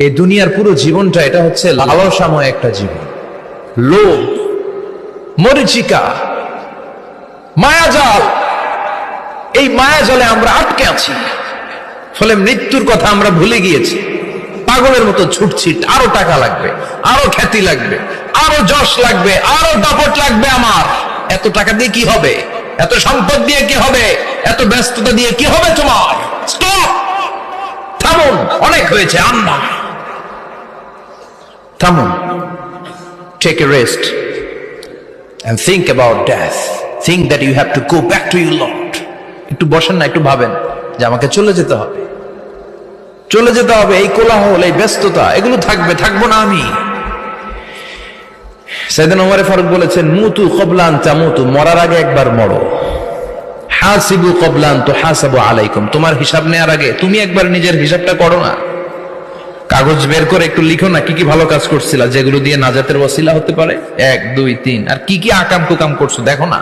এই দুনিয়ার পুরো জীবনটা এটা হচ্ছে লালসাময় একটা জীবন। লোভ, মরিচিকা, মায়াজাল, এই মায়াজালে আমরা আটকে আছি। ফলে মৃত্যুর কথা আমরা ভুলে গিয়েছি, পাগলের মতো ছুটছি। আরো টাকা লাগবে, আরো খ্যাতি লাগবে, আরো যশ লাগবে, আরো দাপট লাগবে। আমার এত টাকা দিয়ে কি হবে? এত সম্পদ দিয়ে কি হবে? এত ব্যস্ততা দিয়ে কি হবে? তোমার স্টপ, থামুন, অনেক হয়েছে। আন্না, থামুন, take a rest and think about death. Think that you have to go back to your Lord. একটু বসেন না, একটু ভাবেন যে আমাকে চলে যেতে হবে, চলে যেতে হবে। এই কোলাহল, এই ব্যস্ততা, এগুলো থাকবে, থাকবো না আমি। সাইয়েদনা ওমর ফারুক বলেছেন, মুতু ক্বাবলা আন তামুতু, মরার আগে একবার মরো। হাসিবু ক্বাবলা আন তুহাসাবু আলাইকুম, তোমার হিসাব নেওয়ার আগে তুমি একবার নিজের হিসাবটা করো না। কাগজ বের করে একটু লিখো না কি কি ভালো কাজ করছিলা, যেগুলো দিয়ে নাজাতের ওয়াসিলা হতে পারে। 1 2 3, আর কি কি আকাম কুকাম করছো দেখো না।